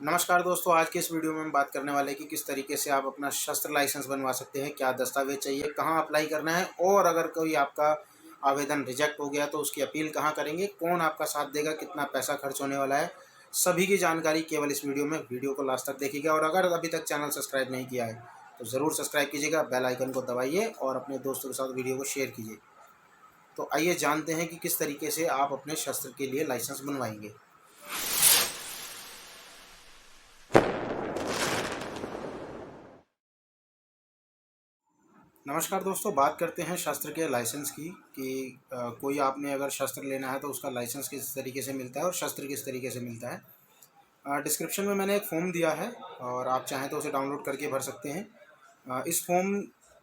नमस्कार दोस्तों, आज के इस वीडियो में हम बात करने वाले हैं कि किस तरीके से आप अपना शस्त्र लाइसेंस बनवा सकते हैं, क्या दस्तावेज चाहिए, कहाँ अप्लाई करना है और अगर कोई आपका आवेदन रिजेक्ट हो गया तो उसकी अपील कहाँ करेंगे, कौन आपका साथ देगा, कितना पैसा खर्च होने वाला है। सभी की जानकारी केवल इस वीडियो में, वीडियो को लास्ट तक देखिएगा और अगर अभी तक चैनल सब्सक्राइब नहीं किया है तो ज़रूर सब्सक्राइब कीजिएगा, बेल आइकन को दबाइए और अपने दोस्तों के साथ वीडियो को शेयर कीजिए। तो आइए जानते हैं कि किस तरीके से आप अपने शस्त्र के लिए लाइसेंस बनवाएंगे। नमस्कार दोस्तों, बात करते हैं शस्त्र के लाइसेंस की कि कोई आपने अगर शस्त्र लेना है तो उसका लाइसेंस किस तरीके से मिलता है और शस्त्र किस तरीके से मिलता है। डिस्क्रिप्शन में मैंने एक फ़ॉर्म दिया है और आप चाहें तो उसे डाउनलोड करके भर सकते हैं। इस फॉर्म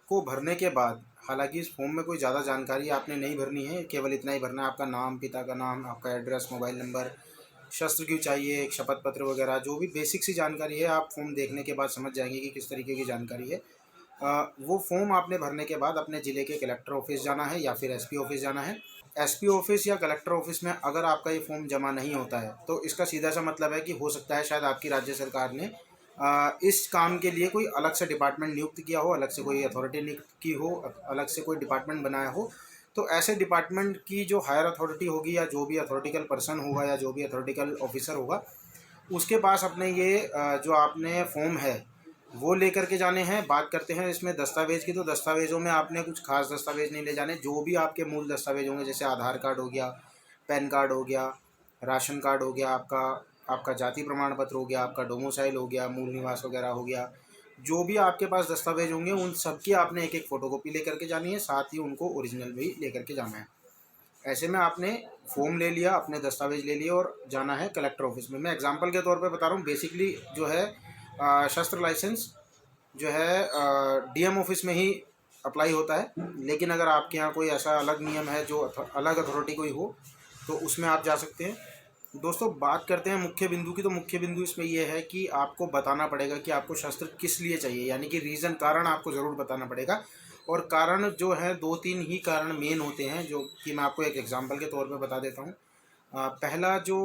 को भरने के बाद, हालांकि इस फॉर्म में कोई ज़्यादा जानकारी आपने नहीं भरनी है, केवल इतना ही भरना है, आपका नाम, पिता का नाम, आपका एड्रेस, मोबाइल नंबर, शस्त्र क्यों चाहिए, एक शपथ पत्र वगैरह, जो भी बेसिक सी जानकारी है आप फॉर्म देखने के बाद समझ जाएंगे कि किस तरीके की जानकारी है। वो फॉर्म आपने भरने के बाद अपने ज़िले के कलेक्टर ऑफिस जाना है या फिर एसपी ऑफिस जाना है। एसपी ऑफिस या कलेक्टर ऑफिस में अगर आपका ये फॉर्म जमा नहीं होता है तो इसका सीधा सा मतलब है कि हो सकता है शायद आपकी राज्य सरकार ने इस काम के लिए कोई अलग से डिपार्टमेंट नियुक्त किया हो, अलग से कोई अथॉरिटी नियुक्त की हो, अलग से कोई डिपार्टमेंट बनाया हो। तो ऐसे डिपार्टमेंट की जो हायर अथॉरिटी होगी या जो भी अथॉरिटिकल पर्सन होगा या जो भी अथॉरिटिकल ऑफिसर होगा, उसके पास अपने ये जो आपने फॉर्म है वो लेकर के जाने हैं। बात करते हैं इसमें दस्तावेज़ की, तो दस्तावेज़ों में आपने कुछ खास दस्तावेज़ नहीं ले जाने, जो भी आपके मूल दस्तावेज होंगे जैसे आधार कार्ड हो गया, पैन कार्ड हो गया, राशन कार्ड हो गया, आपका आपका जाति प्रमाण पत्र हो गया, आपका डोमिसाइल हो गया, मूल निवास वगैरह हो गया, जो भी आपके पास दस्तावेज होंगे उन सब की आपने एक एक फ़ोटोकॉपी लेकर के जानी है, साथ ही उनको ओरिजिनल भी लेकर के जाना है। ऐसे में आपने फॉर्म ले लिया, अपने दस्तावेज ले लिए और जाना है कलेक्टर ऑफिस में। मैं एग्जांपल के तौर पे बता रहा हूँ, बेसिकली जो है शस्त्र लाइसेंस जो है डीएम ऑफिस में ही अप्लाई होता है, लेकिन अगर आपके यहाँ कोई ऐसा अलग नियम है जो अलग अथॉरिटी कोई हो तो उसमें आप जा सकते हैं। दोस्तों, बात करते हैं मुख्य बिंदु की, तो मुख्य बिंदु इसमें यह है कि आपको बताना पड़ेगा कि आपको शस्त्र किस लिए चाहिए, यानी कि रीज़न, कारण आपको ज़रूर बताना पड़ेगा। और कारण जो है दो तीन ही कारण मेन होते हैं, जो कि मैं आपको एक एग्जांपल के तौर पे बता देता हूँ। पहला जो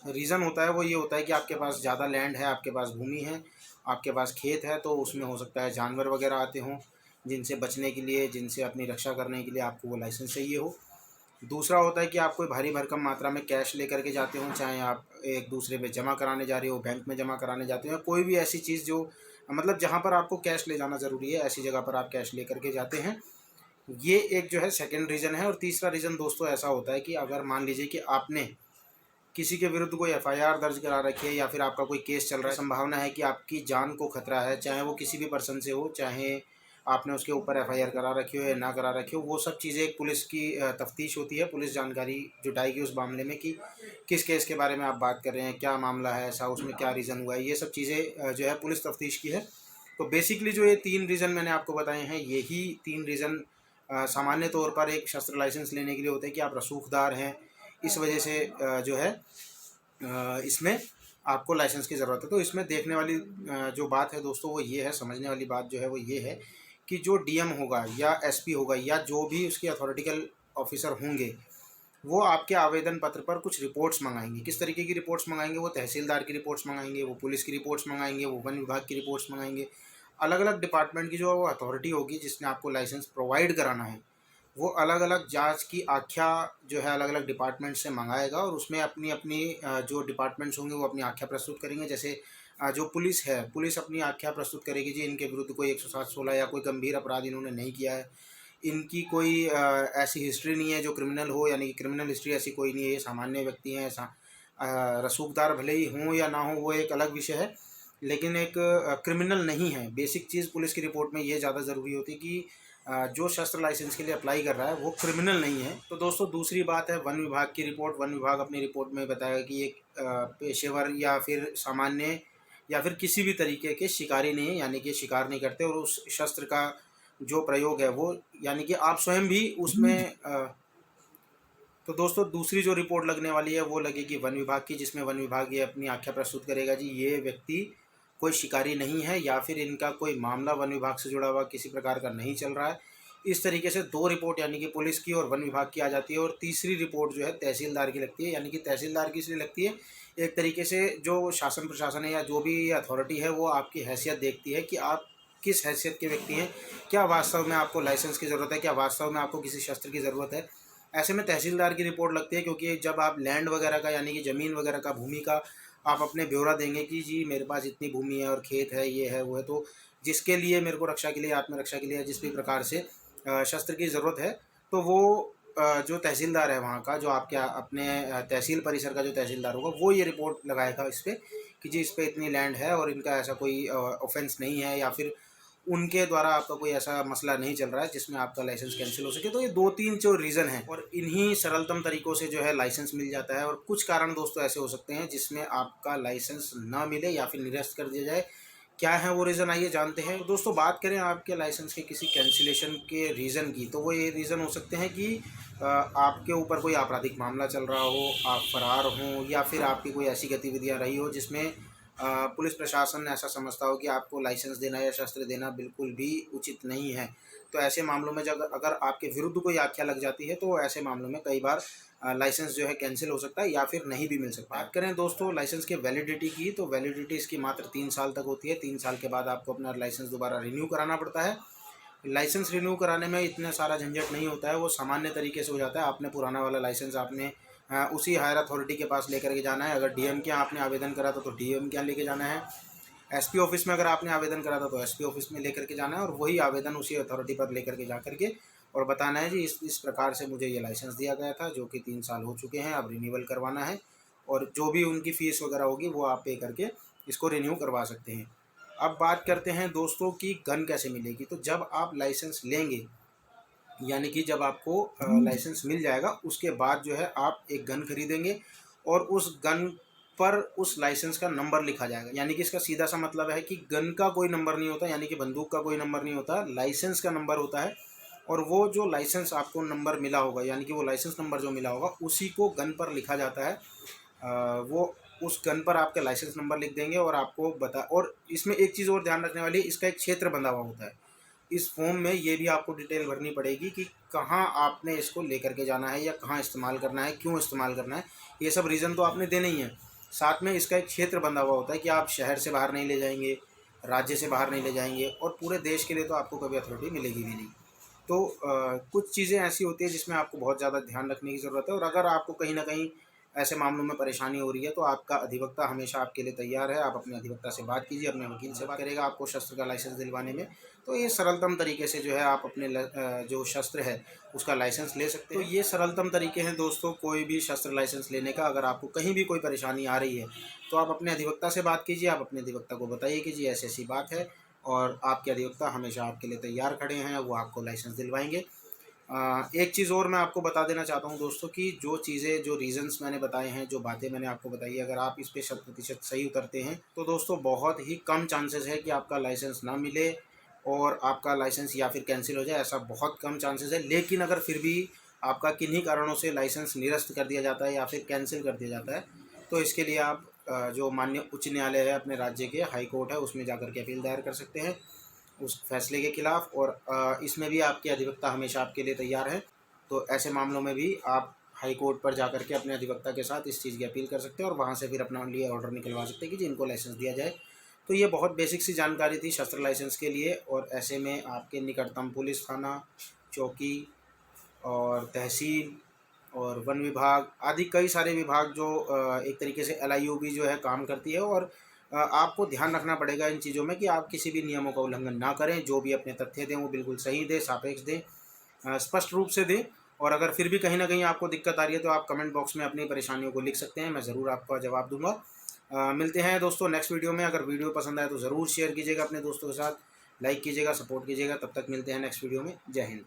रीज़न होता है वो ये होता है कि आपके पास ज़्यादा लैंड है, आपके पास भूमि है, आपके पास खेत है, तो उसमें हो सकता है जानवर वगैरह आते हों, जिनसे बचने के लिए, जिनसे अपनी रक्षा करने के लिए आपको वो लाइसेंस चाहिए हो। दूसरा होता है कि आप कोई भारी भरकम मात्रा में कैश लेकर के जाते हो, चाहे आप एक दूसरे पे जमा कराने जा रहे हो, बैंक में जमा कराने जाते हो, या कोई भी ऐसी चीज़ जो मतलब जहाँ पर आपको कैश ले जाना ज़रूरी है, ऐसी जगह पर आप कैश लेकर के जाते हैं। ये एक जो है सेकंड रीज़न है। और तीसरा रीज़न दोस्तों ऐसा होता है कि अगर मान लीजिए कि आपने किसी के विरुद्ध कोई एफआईआर दर्ज करा रखी है या फिर आपका कोई केस चल रहा है, संभावना है कि आपकी जान को खतरा है, चाहे वो किसी भी पर्सन से हो, चाहे आपने उसके ऊपर एफआईआर करा रखी हो या ना करा रखी हो, वो सब चीज़ें एक पुलिस की तफ्तीश होती है। पुलिस जानकारी जुटाएगी उस मामले में कि किस केस के बारे में आप बात कर रहे हैं, क्या मामला है ऐसा, उसमें क्या रीज़न हुआ है, ये सब चीज़ें जो है पुलिस तफ्तीश की है। तो बेसिकली जो ये तीन रीज़न मैंने आपको बताए हैं, यही तीन रीज़न सामान्य तौर पर एक शस्त्र लाइसेंस लेने के लिए होते हैं कि आप रसूखदार हैं, इस वजह से जो है इसमें आपको लाइसेंस की ज़रूरत है। तो इसमें देखने वाली जो बात है दोस्तों वो ये है, समझने वाली बात जो है वो ये है कि जो डीएम होगा या एसपी होगा या जो भी उसके अथॉरिटिकल ऑफिसर होंगे, वो आपके आवेदन पत्र पर कुछ रिपोर्ट्स मंगाएंगे। किस तरीके की रिपोर्ट्स मंगाएंगे? वो तहसीलदार की रिपोर्ट्स मंगाएंगे, वो पुलिस की रिपोर्ट्स मंगाएंगे, वो वन विभाग की रिपोर्ट्स मंगाएंगे। अलग अलग डिपार्टमेंट की जो अथॉरिटी होगी जिसने आपको लाइसेंस प्रोवाइड कराना है, वो अलग अलग जांच की आख्या जो है अलग अलग डिपार्टमेंट से मंगाएगा और उसमें अपनी अपनी जो डिपार्टमेंट्स होंगे वो अपनी आख्या प्रस्तुत करेंगे। जैसे जो पुलिस है, पुलिस अपनी आख्या प्रस्तुत करेगी, जी इनके विरुद्ध कोई 107-16 या कोई गंभीर अपराध इन्होंने नहीं किया है, इनकी कोई ऐसी हिस्ट्री नहीं है जो क्रिमिनल हो, यानी कि क्रिमिनल हिस्ट्री ऐसी कोई नहीं है, ये सामान्य व्यक्ति हैं। ऐसा रसूखदार भले ही हों या ना हो वो एक अलग विषय है, लेकिन एक क्रिमिनल नहीं है। बेसिक चीज़ पुलिस की रिपोर्ट में ये ज़्यादा ज़रूरी होती है कि जो शस्त्र लाइसेंस के लिए अप्लाई कर रहा है वो क्रिमिनल नहीं है। तो दोस्तों दूसरी बात है वन विभाग की रिपोर्ट। वन विभाग अपनी रिपोर्ट में बताएगा कि एक पेशेवर या फिर सामान्य या फिर किसी भी तरीके के शिकारी नहीं है, यानी कि शिकार नहीं करते, और उस शस्त्र का जो प्रयोग है वो, यानी कि आप स्वयं भी उसमें तो दोस्तों दूसरी जो रिपोर्ट लगने वाली है वो लगेगी वन विभाग की, जिसमें वन विभाग ये अपनी आख्या प्रस्तुत करेगा, जी ये व्यक्ति कोई शिकारी नहीं है या फिर इनका कोई मामला वन विभाग से जुड़ा हुआ किसी प्रकार का नहीं चल रहा है, इस तरीके से 2 रिपोर्ट यानी कि पुलिस की और वन विभाग की आ जाती है, और तीसरी रिपोर्ट जो है तहसीलदार की लगती है। यानी कि तहसीलदार की इसलिए लगती है, एक तरीके से जो शासन प्रशासन है या जो भी अथॉरिटी है वो आपकी हैसियत देखती है कि आप किस हैसियत के व्यक्ति हैं, क्या वास्तव में आपको लाइसेंस की ज़रूरत है, क्या वास्तव में आपको किसी शस्त्र की ज़रूरत है। ऐसे में तहसीलदार की रिपोर्ट लगती है, क्योंकि जब आप लैंड वगैरह का यानी कि ज़मीन वगैरह का, भूमि का आप अपने ब्यौरा देंगे कि जी मेरे पास इतनी भूमि है और खेत है, ये है वो है, तो जिसके लिए मेरे को रक्षा के लिए, आत्मरक्षा के लिए जिस भी प्रकार से शस्त्र की ज़रूरत है, तो वो जो तहसीलदार है वहाँ का, जो आपके अपने तहसील परिसर का जो तहसीलदार होगा, वो ये रिपोर्ट लगाएगा इस पे कि जी इस पे इतनी लैंड है और इनका ऐसा कोई ऑफेंस नहीं है, या फिर उनके द्वारा आपका कोई ऐसा मसला नहीं चल रहा है जिसमें आपका लाइसेंस कैंसिल हो सके। तो ये 2-3 जो रीज़न हैं, और इन्हीं सरलतम तरीक़ों से जो है लाइसेंस मिल जाता है। और कुछ कारण दोस्तों ऐसे हो सकते हैं जिसमें आपका लाइसेंस ना मिले या फिर निरस्त कर दिया जाए। क्या है वो रीज़न, आइए जानते हैं। दोस्तों बात करें आपके लाइसेंस के किसी कैंसिलेशन के रीज़न की, तो वो ये रीज़न हो सकते हैं कि आपके ऊपर कोई आपराधिक मामला चल रहा हो, आप फरार हों, या फिर आपकी कोई ऐसी गतिविधियां रही हो जिसमें पुलिस प्रशासन ऐसा समझता हो कि आपको लाइसेंस देना या शस्त्र देना बिल्कुल भी उचित नहीं है। तो ऐसे मामलों में जब अगर आपके विरुद्ध कोई आख्या लग जाती है, तो ऐसे मामलों में कई बार लाइसेंस जो है कैंसिल हो सकता है या फिर नहीं भी मिल सकता है। बात करें दोस्तों लाइसेंस के वैलिडिटी की, तो वैलिडिटी इसकी मात्र 3 साल तक होती है। 3 साल के बाद आपको अपना लाइसेंस दोबारा रिन्यू कराना पड़ता है। लाइसेंस रिन्यू कराने में इतना सारा झंझट नहीं होता है, वो सामान्य तरीके से हो जाता है। आपने पुराना वाला लाइसेंस आपने उसी हायर अथॉरिटी के पास लेकर के जाना है। अगर डीएम के यहाँ आपने आवेदन करा था तो डीएम के यहाँ लेके जाना है। एसपी ऑफिस में अगर आपने आवेदन करा था तो एसपी ऑफिस में लेकर के जाना है, और वही आवेदन उसी अथॉरिटी पर लेकर के जा करके और बताना है जी इस प्रकार से मुझे ये लाइसेंस दिया गया था, जो कि 3 साल हो चुके हैं, अब रिन्यूअल करवाना है। और जो भी उनकी फ़ीस वगैरह होगी वो आप पे करके इसको रिन्यू करवा सकते हैं। अब बात करते हैं दोस्तों कि गन कैसे मिलेगी। तो जब आप लाइसेंस लेंगे, यानी कि जब आपको लाइसेंस मिल जाएगा, उसके बाद जो है आप एक गन खरीदेंगे, और उस गन पर उस लाइसेंस का नंबर लिखा जाएगा। यानी कि इसका सीधा सा मतलब है कि गन का कोई नंबर नहीं होता, यानी कि बंदूक का कोई नंबर नहीं होता, लाइसेंस का नंबर होता है। और वो जो लाइसेंस आपको नंबर मिला होगा, यानी कि वो लाइसेंस नंबर जो मिला होगा, उसी को गन पर लिखा जाता है। वो उस गन पर आपका लाइसेंस नंबर लिख देंगे, और आपको और इसमें एक चीज़ और ध्यान रखने वाली, इसका एक क्षेत्र बंधा हुआ होता है। इस फॉर्म में ये भी आपको डिटेल भरनी पड़ेगी कि कहाँ आपने इसको लेकर के जाना है, या कहाँ इस्तेमाल करना है, क्यों इस्तेमाल करना है, ये सब रीज़न तो आपने देने ही है। साथ में इसका एक क्षेत्र बंधा हुआ होता है कि आप शहर से बाहर नहीं ले जाएंगे, राज्य से बाहर नहीं ले जाएंगे, और पूरे देश के लिए तो आपको कभी अथॉरिटी मिलेगी भी नहीं। तो कुछ चीज़ें ऐसी होती है जिसमें आपको बहुत ज़्यादा ध्यान रखने की ज़रूरत है। और अगर आपको कहीं ना कहीं ऐसे मामलों में परेशानी हो रही है, तो आपका अधिवक्ता हमेशा आपके लिए तैयार है। आप अपने अधिवक्ता से बात कीजिए, अपने वकील से बात करेगा आपको शस्त्र का लाइसेंस दिलवाने में। तो ये सरलतम तरीके से जो है आप अपने जो शस्त्र है उसका लाइसेंस ले सकते हैं। तो ये सरलतम तरीके हैं दोस्तों कोई भी शस्त्र लाइसेंस लेने का। अगर आपको कहीं भी कोई परेशानी आ रही है, तो आप अपने अधिवक्ता से बात कीजिए, आप अपने अधिवक्ता को बताइए कि जी ऐसी ऐसी बात है, और आपके अधिवक्ता हमेशा आपके लिए तैयार खड़े हैं, वो आपको लाइसेंस दिलवाएंगे। एक चीज़ और मैं आपको बता देना चाहता हूँ दोस्तों कि जो चीज़ें, जो रीज़न्स मैंने बताए हैं, जो बातें मैंने आपको बताई है, अगर आप इस पे 100% सही उतरते हैं, तो दोस्तों बहुत ही कम चांसेस है कि आपका लाइसेंस ना मिले और आपका लाइसेंस या फिर कैंसिल हो जाए। ऐसा बहुत कम चांसेस है। लेकिन अगर फिर भी आपका किन्हीं कारणों से लाइसेंस निरस्त कर दिया जाता है या फिर कैंसिल कर दिया जाता है, तो इसके लिए आप जो माननीय उच्च न्यायालय है अपने राज्य के, हाई कोर्ट है, उसमें जाकर के अपील दायर कर सकते हैं उस फैसले के खिलाफ। और इसमें भी आपके अधिवक्ता हमेशा आपके लिए तैयार है। तो ऐसे मामलों में भी आप हाई कोर्ट पर जाकर के अपने अधिवक्ता के साथ इस चीज़ की अपील कर सकते हैं, और वहाँ से फिर अपना लिए ऑर्डर निकलवा सकते हैं कि जिनको लाइसेंस दिया जाए। तो ये बहुत बेसिक सी जानकारी थी शस्त्र लाइसेंस के लिए। और ऐसे में आपके निकटतम पुलिस थाना, चौकी और तहसील और वन विभाग आदि कई सारे विभाग, जो एक तरीके से LIU जो है काम करती है। और आपको ध्यान रखना पड़ेगा इन चीज़ों में कि आप किसी भी नियमों का उल्लंघन ना करें। जो भी अपने तथ्य दें वो बिल्कुल सही दें, सापेक्ष दें, स्पष्ट रूप से दें। और अगर फिर भी कहीं ना कहीं आपको दिक्कत आ रही है, तो आप कमेंट बॉक्स में अपनी परेशानियों को लिख सकते हैं, मैं ज़रूर आपका जवाब दूंगा। मिलते हैं दोस्तों नेक्स्ट वीडियो में। अगर वीडियो पसंद आए तो ज़रूर शेयर कीजिएगा अपने दोस्तों के साथ, लाइक कीजिएगा, सपोर्ट कीजिएगा। तब तक मिलते हैं नेक्स्ट वीडियो में। जय हिंद।